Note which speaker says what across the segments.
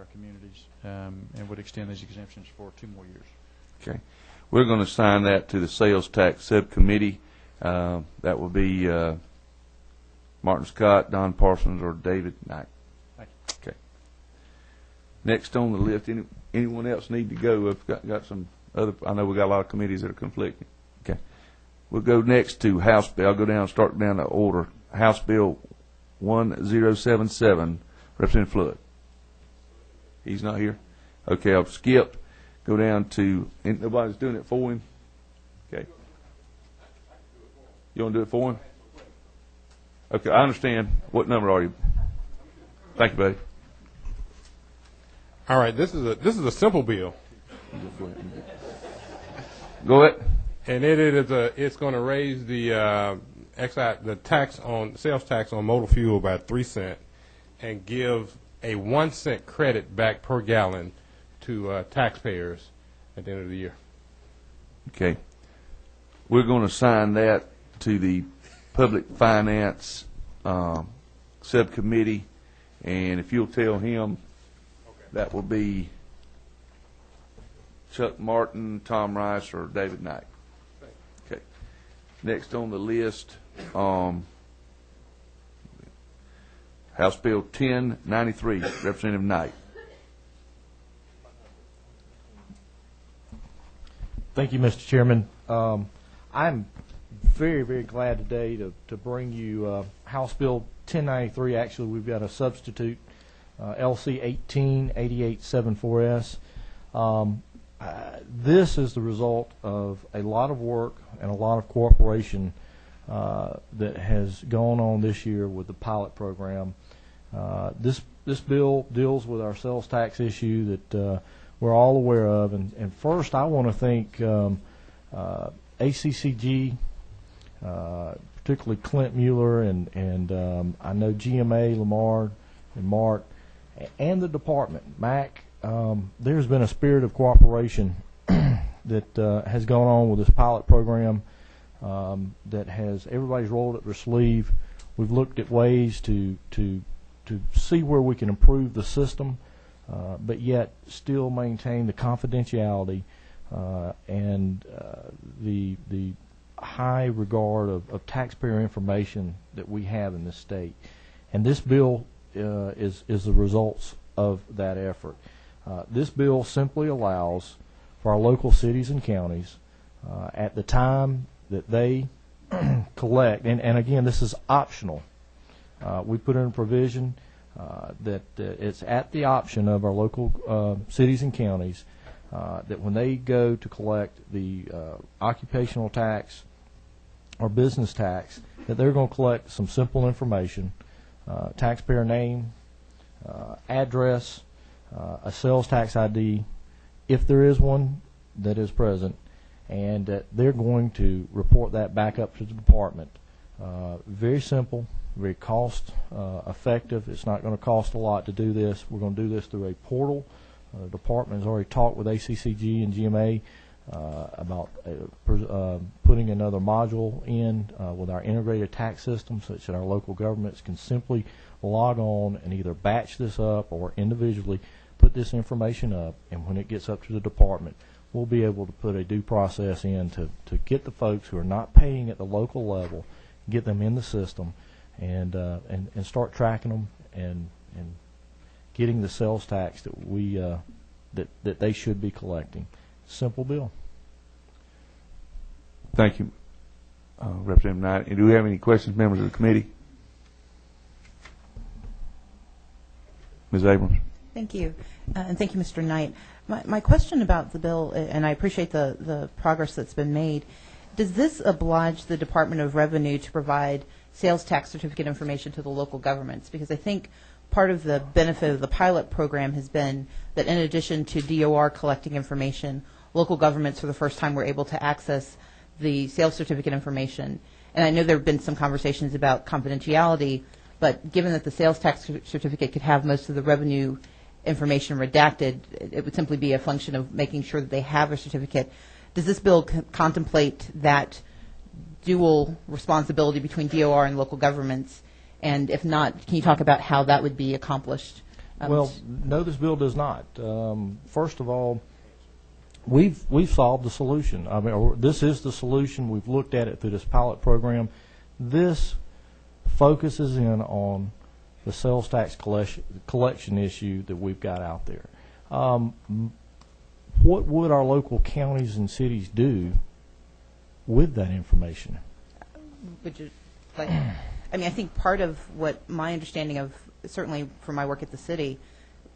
Speaker 1: our communities, and would extend these exemptions for 2 more years.
Speaker 2: Okay. We're going to assign that to the Sales Tax Subcommittee. That will be Martin Scott, Don Parsons, or David Knight.
Speaker 1: Thank you.
Speaker 2: Okay. Next on the list, anyone else need to go? I've got some other. I know we got a lot of committees that are conflicting. Okay. We'll go next to House Bill. I'll go down, start down the order. House Bill 1077, Representative Flood. He's not here. Okay, I'll skip. Go down to. Nobody's doing it for him. Okay. You want to do it for him? Okay, I understand. What number are you? Thank you, buddy.
Speaker 3: All right, this is a simple bill.
Speaker 2: Go ahead.
Speaker 3: And it's going to raise the sales tax on motor fuel by 3 cents and give a 1 cent credit back per gallon to taxpayers at the end of the year.
Speaker 2: Okay. We're going to assign that to the Public Finance Subcommittee, and if you'll tell him, that will be Chuck Martin, Tom Rice, or David Knight. Okay. Next on the list, House Bill 1093, Representative Knight.
Speaker 4: Thank you, Mr. Chairman. I'm very, very glad today to bring you House Bill 1093. Actually, we've got a substitute, LC 188874S. This is the result of a lot of work and a lot of cooperation that has gone on this year with the pilot program. This bill deals with our sales tax issue that we're all aware of. And first, I want to thank ACCG, particularly Clint Mueller, and I know GMA, Lamar, and Mark, and the department, Mac. There's been a spirit of cooperation that has gone on with this pilot program that has everybody's rolled up their sleeve. We've looked at ways to see where we can improve the system, but yet still maintain the confidentiality and the high regard of taxpayer information that we have in this state. And this bill is the results of that effort. This bill simply allows for our local cities and counties at the time that they collect, and again, this is optional. We put in a provision that it's at the option of our local cities and counties that when they go to collect the occupational tax or business tax, that they're going to collect some simple information, taxpayer name, address, a sales tax ID, if there is one that is present, and they're going to report that back up to the department. Very simple, very cost effective. It's not going to cost a lot to do this. We're going to do this through a portal. The department has already talked with ACCG and GMA about putting another module in with our integrated tax system such that our local governments can simply log on and either batch this up or individually put this information up, and when it gets up to the department, we'll be able to put a due process in to get the folks who are not paying at the local level, get them in the system, and start tracking them and getting the sales tax that we that they should be collecting. Simple bill.
Speaker 2: Thank you, Representative Knight. And do we have any questions, members of the committee? Ms. Abrams.
Speaker 5: Thank you, and thank you, Mr. Knight. My question about the bill, and I appreciate the progress that's been made, does this oblige the Department of Revenue to provide sales tax certificate information to the local governments? Because I think part of the benefit of the pilot program has been that in addition to DOR collecting information, local governments for the first time were able to access the sales certificate information. And I know there have been some conversations about confidentiality, but given that the sales tax certificate could have most of the revenue information redacted, it would simply be a function of making sure that they have a certificate. Does this bill contemplate that dual responsibility between DOR and local governments? And if not, can you talk about how that would be accomplished?
Speaker 4: Well, no, this bill does not. First of all, we've solved the solution. I mean, this is the solution. We've looked at it through this pilot program. This focuses in on the sales tax collection issue that we've got out there. What would our local counties and cities do with that information?
Speaker 5: Would you like? I mean, I think part of what my understanding of, certainly from my work at the city,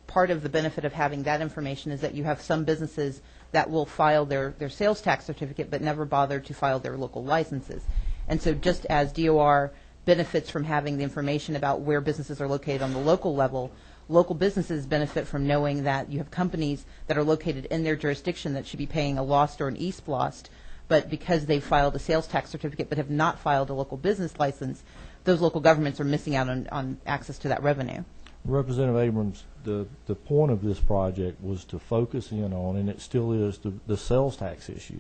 Speaker 5: part of the benefit of having that information is that you have some businesses that will file their sales tax certificate but never bother to file their local licenses. And so just as DOR benefits from having the information about where businesses are located on the local level, local businesses benefit from knowing that you have companies that are located in their jurisdiction that should be paying a lost or an east-lost, but because they've filed a sales tax certificate but have not filed a local business license, those local governments are missing out on access to that revenue.
Speaker 4: Representative Abrams, the point of this project was to focus in on, and it still is, the sales tax issue.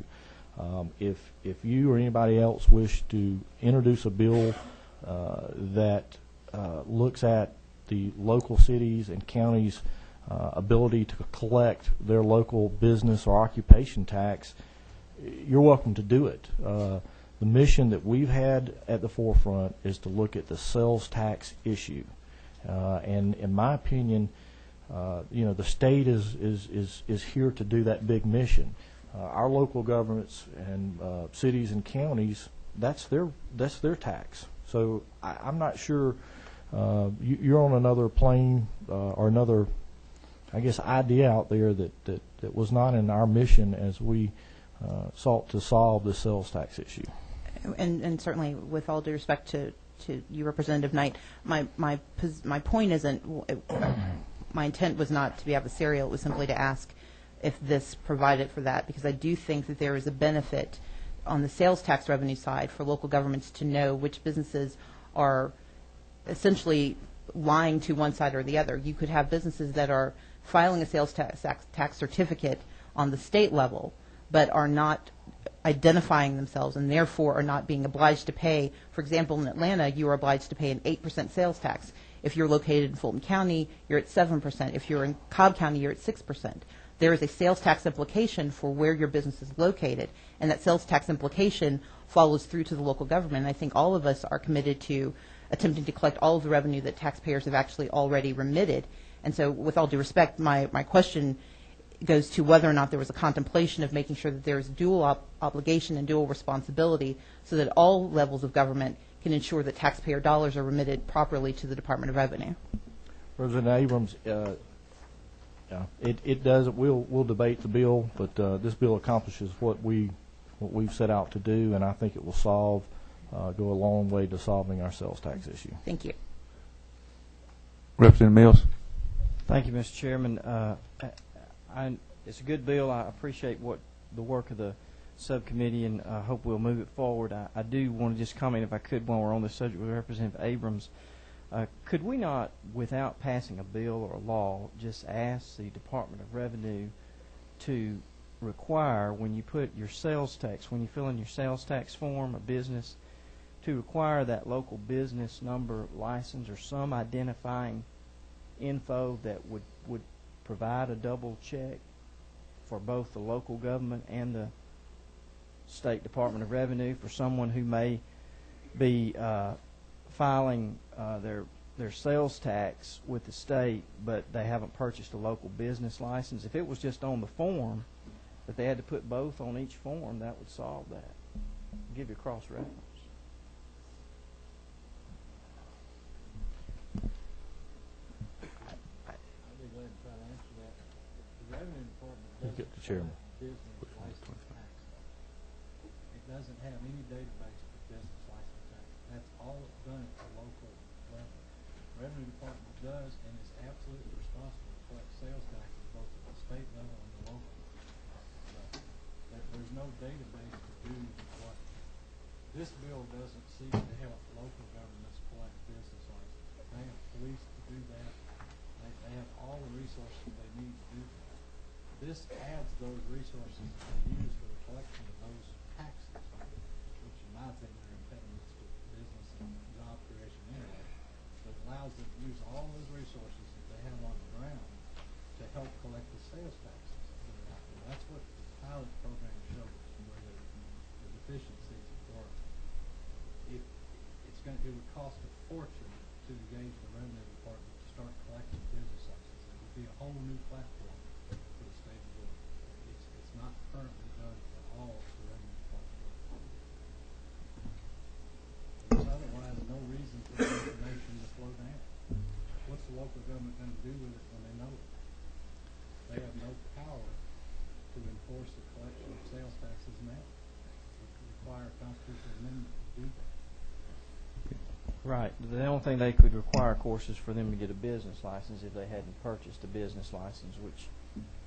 Speaker 4: If you or anybody else wish to introduce a bill that looks at the local cities and counties' ability to collect their local business or occupation tax, you're welcome to do it. The mission that we've had at the forefront is to look at the sales tax issue. And in my opinion, the state is here to do that big mission. Our local governments and cities and counties, that's their tax. So I'm not sure you're on another plane or another, I guess, idea out there that was not in our mission as we sought to solve the sales tax issue.
Speaker 5: And certainly, with all due respect to you, Representative Knight, my point isn't, my intent was not to be adversarial. It was simply to ask if this provided for that, because I do think that there is a benefit on the sales tax revenue side for local governments to know which businesses are essentially lying to one side or the other. You could have businesses that are filing a sales tax certificate on the state level, but are not identifying themselves and therefore are not being obliged to pay. For example, in Atlanta, you are obliged to pay an 8% sales tax. If you're located in Fulton County, you're at 7%. If you're in Cobb County, you're at 6%. There is a sales tax implication for where your business is located, and that sales tax implication follows through to the local government. And I think all of us are committed to attempting to collect all of the revenue that taxpayers have actually already remitted. And so, with all due respect, my question goes to whether or not there was a contemplation of making sure that there is dual obligation and dual responsibility so that all levels of government can ensure that taxpayer dollars are remitted properly to the Department of Revenue.
Speaker 4: President Abrams, it does. We'll debate the bill, but this bill accomplishes what we've set out to do, and I think it will go a long way to solving our sales tax issue.
Speaker 5: Thank you.
Speaker 2: Representative Mills.
Speaker 6: Thank you, Mr. Chairman. It's a good bill. I appreciate the work of the subcommittee, and I hope we'll move it forward. I do want to just comment, if I could, while we're on this subject with Representative Abrams. Could we not, without passing a bill or a law, just ask the Department of Revenue to require, when you put your sales tax, when you fill in your sales tax form, a business, to require that local business number, license, or some identifying info that would provide a double check for both the local government and the State Department of Revenue for someone who may be filing their sales tax with the state, but they haven't purchased a local business license. If it was just on the form, that they had to put both on each form, that would solve that. Give you cross-reference.
Speaker 4: Get the chairman.
Speaker 7: It doesn't have any database for business license tax. That's all it's done at the local level. Revenue Department does and is absolutely responsible to collect sales taxes both at the state level and the local. But there's no database to do what this bill doesn't seek to help local governments collect business licenses. They have police to do that. They have all the resources they need to do that. This adds those resources to use for the collection of those taxes, which in my opinion are impediments to business and job creation anyway. But it allows them to use all those resources that they have on the sales taxes that are out there. That's what the pilot program showed us, where the deficiencies were. It would cost a fortune to engage the revenue department to start collecting business licenses. It would be a whole new platform for the state of Georgia. It's not currently done at all for the revenue department. Because otherwise, no reason for the information to flow down. What's the local government going to do with it when they know it? They have no power to enforce the collection of sales taxes now. It would require a constitutional amendment to do that.
Speaker 6: Right. The only thing they could require, of course, is for them to get a business license if they hadn't purchased a business license, which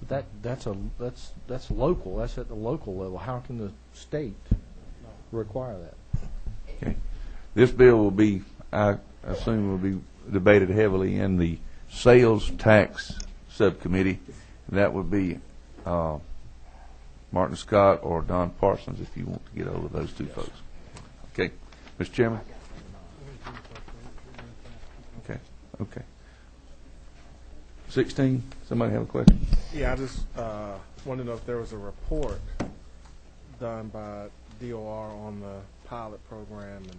Speaker 4: That's local. That's at the local level. How can the state require that?
Speaker 2: Okay. This bill will be, I assume, will be debated heavily in the sales tax subcommittee. That would be Martin Scott or Don Parsons, if you want to get hold of those two folks. Okay. Mr. Chairman? Okay. 16, somebody have a question?
Speaker 8: Yeah, I just want to know if there was a report done by DOR on the pilot program and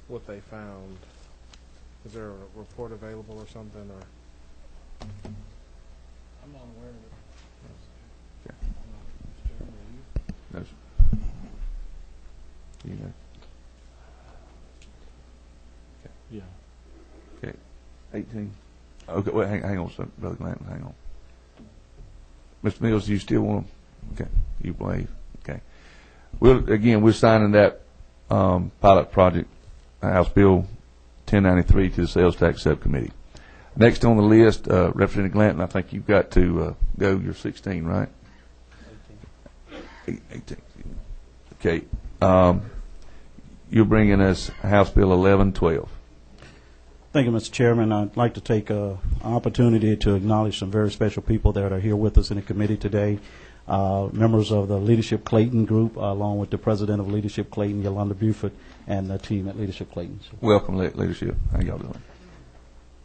Speaker 8: what they found. Is there a report available or something? Or
Speaker 7: I'm not aware of it.
Speaker 2: Okay.
Speaker 7: Mr. Chairman, are you?
Speaker 2: No, sir. You know.
Speaker 4: Yeah.
Speaker 2: Okay. 18. Okay, wait, hang on, sir, Brother Glanton, hang on. Mr. Mills, do you still want to? Okay, you believe? Okay. We're signing that pilot project, House Bill 1093, to the Sales Tax Subcommittee. Next on the list, Representative Glanton, I think you've got to go. You're 16, right? 18. Okay. You're bringing us House Bill 1112.
Speaker 9: Thank you, Mr. Chairman. I'd like to take an opportunity to acknowledge some very special people that are here with us in the committee today. Members of the Leadership Clayton group, along with the president of Leadership Clayton, Yolanda Buford, and the team at Leadership Clayton.
Speaker 2: Welcome, Leadership. How y'all doing?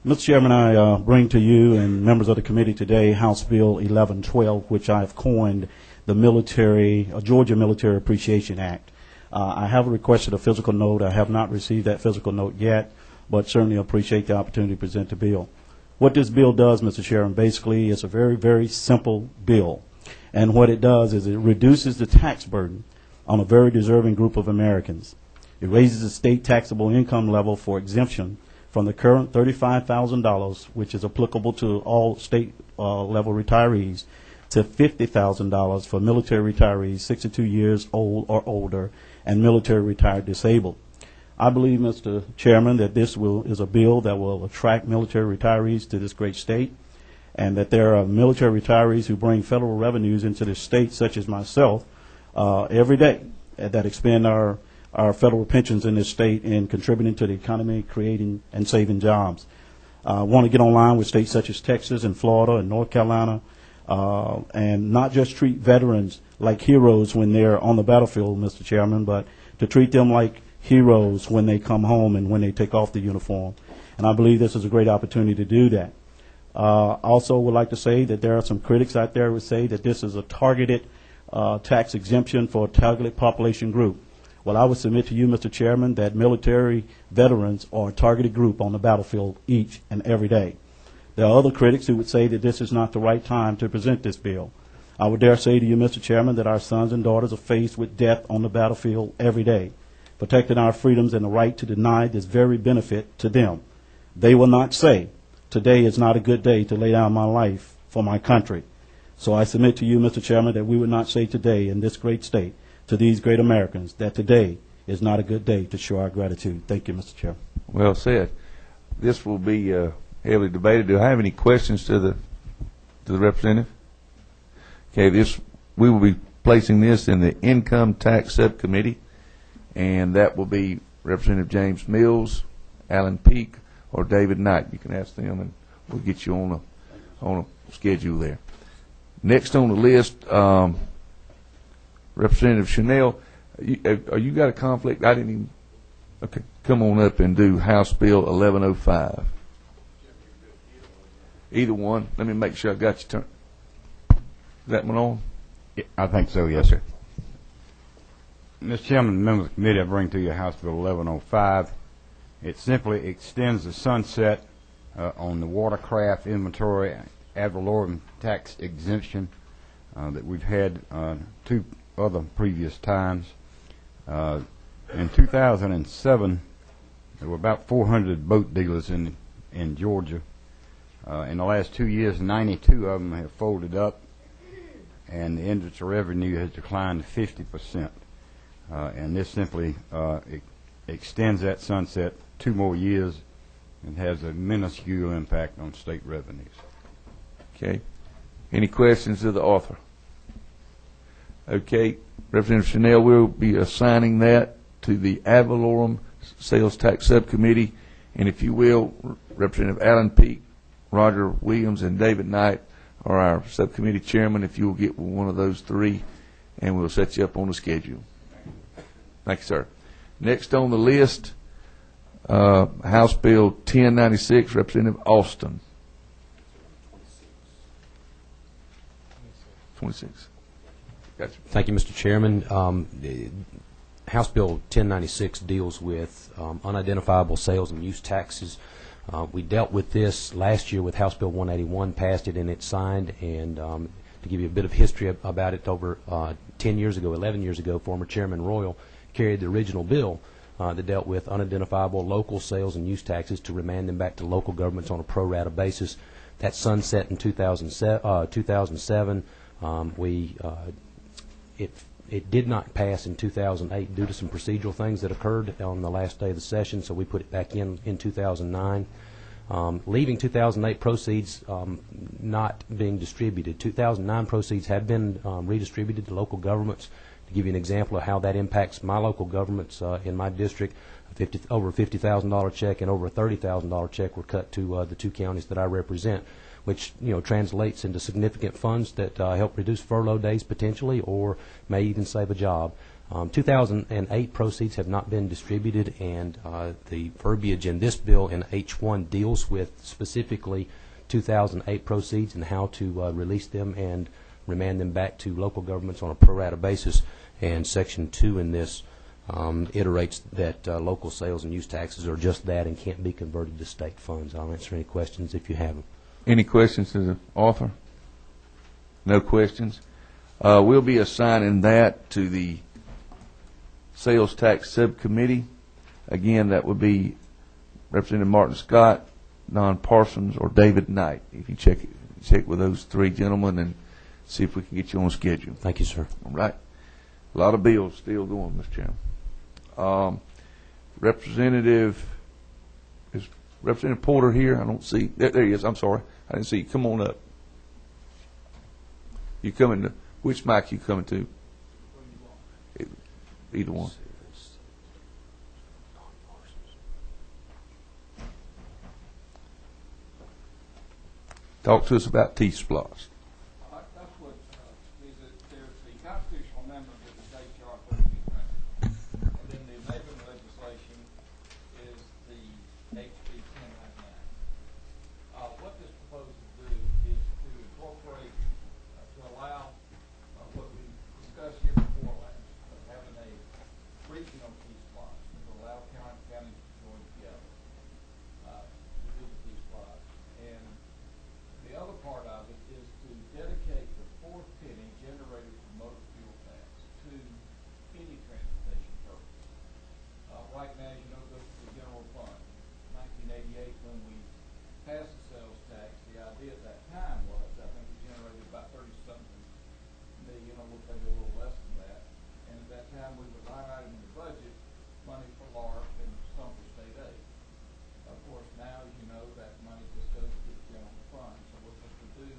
Speaker 9: Mr. Chairman, I bring to you and members of the committee today House Bill 1112, which I have coined the Georgia Military Appreciation Act. I have requested a physical note. I have not received that physical note yet, but certainly appreciate the opportunity to present the bill. What this bill does, Mr. Chairman, basically is a very, very simple bill. And what it does is it reduces the tax burden on a very deserving group of Americans. It raises the state taxable income level for exemption from the current $35,000, which is applicable to all state level retirees, to $50,000 for military retirees 62 years old or older and military retired disabled. I believe, Mr. Chairman, that this is a bill that will attract military retirees to this great state, and that there are military retirees who bring federal revenues into this state, such as myself, every day, that expend our federal pensions in this state and contributing to the economy, creating and saving jobs. I want to get online with states such as Texas and Florida and North Carolina, and not just treat veterans like heroes when they're on the battlefield, Mr. Chairman, but to treat them like heroes when they come home and when they take off the uniform. And I believe this is a great opportunity to do that. Also would like to say that there are some critics out there who say that this is a targeted tax exemption for a targeted population group. Well, I would submit to you, Mr. Chairman, that military veterans are a targeted group on the battlefield each and every day. There are other critics who would say that this is not the right time to present this bill. I would dare say to you, Mr. Chairman, that our sons and daughters are faced with death on the battlefield every day, protecting our freedoms and the right to deny this very benefit to them. They will not say, today is not a good day to lay down my life for my country. So I submit to you, Mr. Chairman, that we would not say today in this great state to these great Americans that today is not a good day to show our gratitude. Thank you, Mr. Chairman.
Speaker 2: Well said. This will be heavily debated. Do I have any questions to the representative? Okay, we will be placing this in the Income Tax Subcommittee, and that will be Representative James Mills, Alan Peake, or David Knight. You can ask them, and we'll get you on a schedule there. Next on the list, Representative Chanel. You got a conflict? I didn't even. Okay, come on up and do House Bill 1105. Either one. Let me make sure I got your turn. that one on?
Speaker 10: I think so, yes, sir. Mr. Chairman, members of the committee, I bring to you House Bill 1105. It simply extends the sunset on the watercraft inventory ad valorem tax exemption that we've had two other previous times. In 2007, there were about 400 boat dealers in Georgia. In the last 2 years, 92 of them have folded up, and the industry revenue has declined 50%. And this simply extends that sunset 2 more years and has a minuscule impact on state revenues.
Speaker 2: Okay. Any questions of the author? Okay. Representative Chanel will be assigning that to the ad valorem sales tax subcommittee. And if you will, Representative Allen Peake, Roger Williams, and David Knight are our subcommittee chairman. If you will get one of those three, and we'll set you up on the schedule. Thank you, sir. Next on the list, House Bill 1096, Representative Austin. 26. Gotcha.
Speaker 11: Thank you, Mr. Chairman. House Bill 1096 deals with unidentifiable sales and use taxes. We dealt with this last year with House Bill 181, passed it and it's signed. And to give you a bit of history about it, over 10 years ago, 11 years ago, former Chairman Royal carried the original bill that dealt with unidentifiable local sales and use taxes to remand them back to local governments on a pro rata basis. That sunset in 2007. It did not pass in 2008 due to some procedural things that occurred on the last day of the session, so we put it back in 2009. Leaving 2008 proceeds not being distributed. 2009 proceeds have been redistributed to local governments. To give you an example of how that impacts my local governments in my district, over a $50,000 check and over a $30,000 check were cut to the 2 counties that I represent, which translates into significant funds that help reduce furlough days potentially, or may even save a job. 2008 proceeds have not been distributed, and the verbiage in this bill in H1 deals with specifically 2008 proceeds and how to release them and remand them back to local governments on a pro rata basis. And Section 2 in this iterates that local sales and use taxes are just that and can't be converted to state funds. I'll answer any questions if you have them.
Speaker 2: Any questions to the author? No questions. We'll be assigning that to the Sales Tax Subcommittee. Again, that would be Representative Martin Scott, Don Parsons, or David Knight. If you check with those 3 gentlemen and see if we can get you on schedule.
Speaker 11: Thank you, sir.
Speaker 2: All right. A lot of bills still going, Mr. Chairman. Representative Porter here? I don't see. There he is. I'm sorry. I didn't see you. Come on up. You coming to, which mic you coming to? Either one. Talk to us about T-Splosh.
Speaker 12: That's what is it. There's the constitutional amendment with the state charter 1400, and then the enabling legislation is the HB 1099. What this proposes to do is to incorporate, to allow what we discussed here before last, having a regional T-Splosh to allow counties to join together to do the T-Splosh. And the other part of it is to dedicate the 4th penny generated from motor fuel tax to any transportation purpose. Right now, you know, goes to the general fund. 1988, when we passed the sales tax, the idea at that time was, I think it generated about 30-something million, or maybe a little less than that. And at that time, we would line item in the budget money for LARP and some for state aid. Of course, now, as you know, that money just goes to the general fund. So what this would do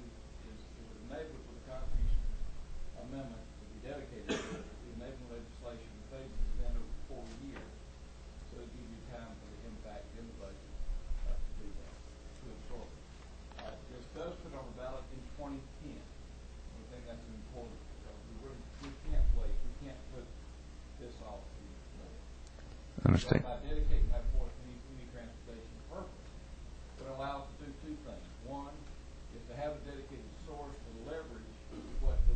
Speaker 12: is it would enable it with the constitutional amendment to be dedicated to it, the enabling legislation that they would spend over 4 years. So it gives you time for the impact in the budget to do that, to absorb it. This does put on the ballot in 2010. I think that's important because we can't wait. We can't put this off anymore.
Speaker 2: Understand.
Speaker 12: So by dedicating that 4th penny to any transportation purpose, it allows us to do 2 things. One is to have a dedicated source to leverage what the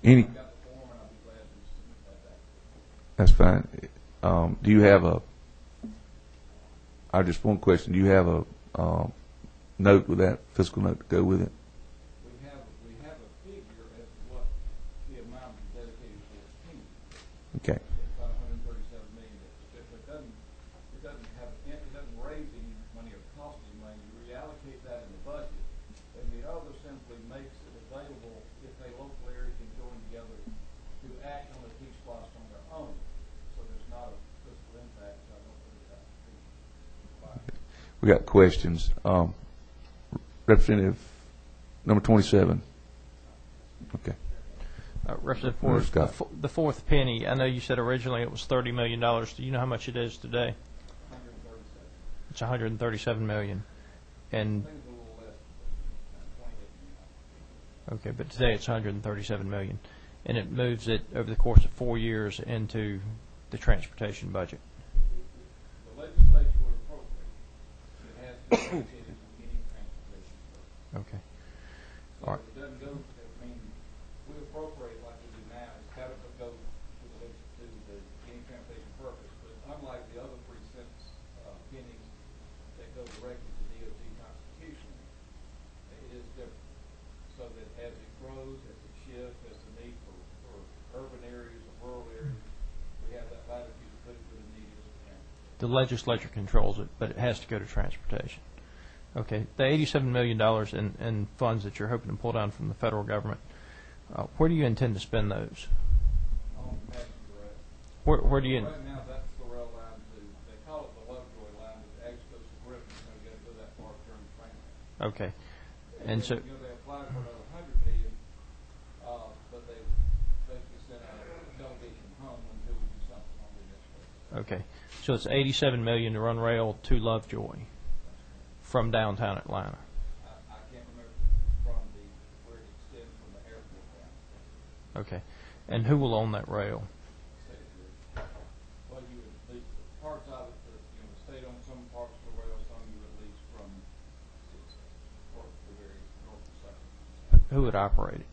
Speaker 2: Any,
Speaker 12: I've got the form, and I'll be glad to submit that back.
Speaker 2: that's fine. Do you have a, I just one question, do you have a note with that, fiscal note to go with it?
Speaker 12: We have a figure as to what the amount is dedicated for this team.
Speaker 2: Okay.
Speaker 12: It's about 137 million. It doesn't raise any money or cost any money. You reallocate that in the budget, and the other simply makes it available if a local area can join together to act on a T-SPLOST on their own. So there's not a fiscal impact. So I don't put it out.
Speaker 2: We got questions. Representative number 27. Okay.
Speaker 13: Representative
Speaker 2: Where's
Speaker 13: Ford,
Speaker 2: Scott?
Speaker 13: the fourth penny, I know you said originally it was $30 million. Do you know how much it is today?
Speaker 12: 137.
Speaker 13: It's $137 million. And,
Speaker 12: I think it's a little less, 28 million.
Speaker 13: okay, but today it's $137 million. And it moves it over the course of 4 years into the transportation budget.
Speaker 12: The legislature would appropriate. It has to be allocated to any transportation purpose.
Speaker 13: Okay.
Speaker 12: So
Speaker 13: All right.
Speaker 12: it doesn't go, we appropriate like we do now, it's how to go to the any transportation purpose. But unlike the other 3 cents pennies that go directly to DOT constitutionally, it is different. So that as it grows, as it shifts, as the need for urban areas or rural areas, we have that latitude to put it where the need is for transportation.
Speaker 13: The legislature controls it, but it has to go to transportation. Okay. The $87 million in funds that you're hoping to pull down from the federal government, where do you intend to spend those?
Speaker 12: On passenger rail.
Speaker 13: Where do you?
Speaker 12: Right now, that's the rail line to, they call it the Lovejoy line, but it actually goes to Griffin, so you gotta go that far to turn the train around.
Speaker 13: Okay. And so,
Speaker 12: You know, they applied for another 100 million, but they basically sent out a delegation home until we do something on the next.
Speaker 13: okay. So it's $87 million to run rail to Lovejoy from downtown Atlanta.
Speaker 12: I can't remember from where it extends from the airport down.
Speaker 13: Okay. And who will own that rail?
Speaker 12: Well, you would lease parts of it, the state owns some parts of the rail, some you would lease from the very north and south.
Speaker 13: Who would operate it?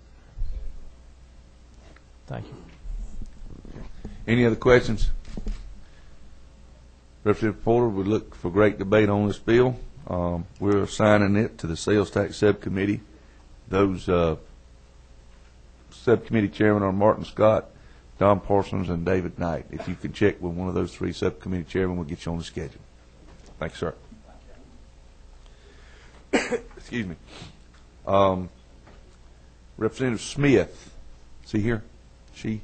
Speaker 13: Thank you.
Speaker 2: Any other questions? Representative Porter, we look for great debate on this bill. We're assigning it to the Sales Tax Subcommittee. Those subcommittee chairmen are Martin Scott, Don Parsons, and David Knight. If you can check with one of those 3 subcommittee chairmen, we'll get you on the schedule. Thank you, sir. Excuse me. Representative Smith, is he here? She?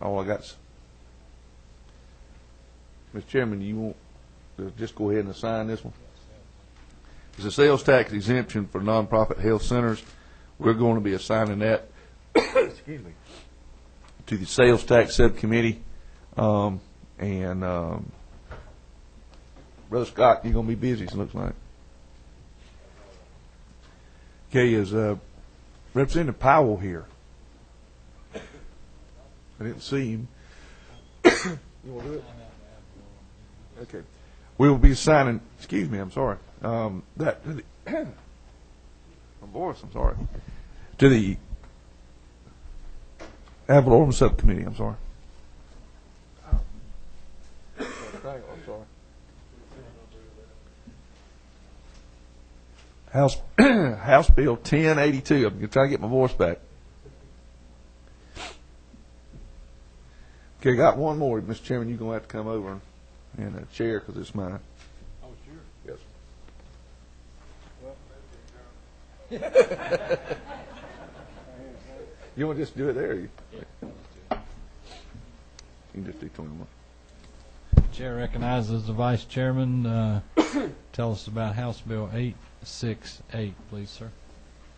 Speaker 2: All I got's. Mr. Chairman, you want to just go ahead and assign this one? It's a sales tax exemption for nonprofit health centers. We're going to be assigning that excuse me, to the sales tax subcommittee. Brother Scott, you're going to be busy, it looks like. Okay, is Representative Powell here? I didn't see him. You want to do it? Okay. We will be signing, excuse me, I'm sorry, that to the, my voice, I'm sorry, to the Ad Valorem Subcommittee, I'm sorry. I'm sorry. House Bill 1082. I'm trying to get my voice back. Okay, got one more, Mr. Chairman. You're going to have to come over and chair because it's mine.
Speaker 12: Oh, sure.
Speaker 2: Yes. You want to just do it there? You can just do 21.
Speaker 7: Chair recognizes the Vice Chairman. Tell us about House Bill 868, please, sir.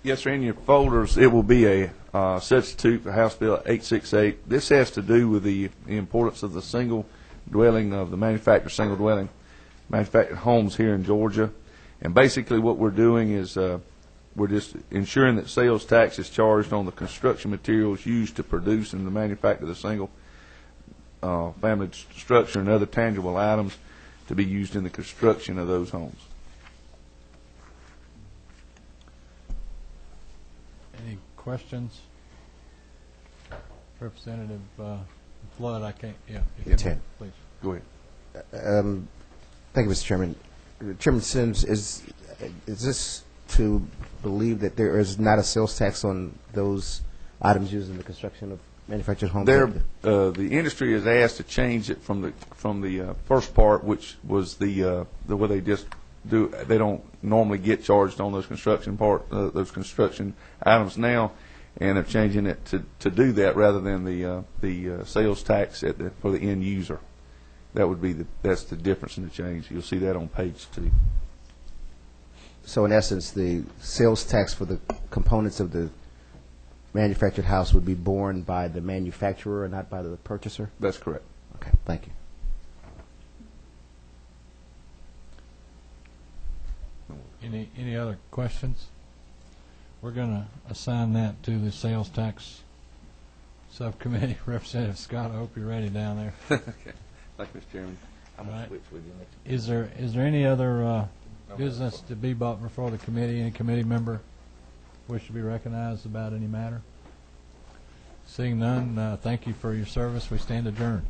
Speaker 2: Yes, sir. In your folders, it will be a substitute for House Bill 868. This has to do with the importance of the single dwelling, of the manufactured single dwelling, manufactured homes here in Georgia. And basically what we're doing is we're just ensuring that sales tax is charged on the construction materials used to produce and to manufacture the single family structure and other tangible items to be used in the construction of those homes.
Speaker 7: Any questions? Representative Flood, I can't, yeah.
Speaker 2: Yeah.
Speaker 14: 10.
Speaker 2: Please. Go ahead.
Speaker 14: Thank you, Mr. Chairman. Chairman Sims, is this to believe that there is not a sales tax on those items used in the construction of manufactured homes?
Speaker 2: The industry is asked to change it from the first part, which was the way they just do. They don't normally get charged on those construction items now, and they're changing it to do that rather than the sales tax for the end user. That would be that's the difference in the change. You'll see that on page 2.
Speaker 14: So in essence, the sales tax for the components of the manufactured house would be borne by the manufacturer and not by the purchaser?
Speaker 2: That's correct.
Speaker 14: Okay, thank you.
Speaker 7: Any other questions? We're going to assign that to the sales tax subcommittee. Representative Scott, I hope you're ready down there.
Speaker 2: Okay. Thank you, Mr. Chairman.
Speaker 7: I'm going to switch with you next. Is there any other business to be brought before the committee? Any committee member wish to be recognized about any matter? Seeing none, thank you for your service. We stand adjourned.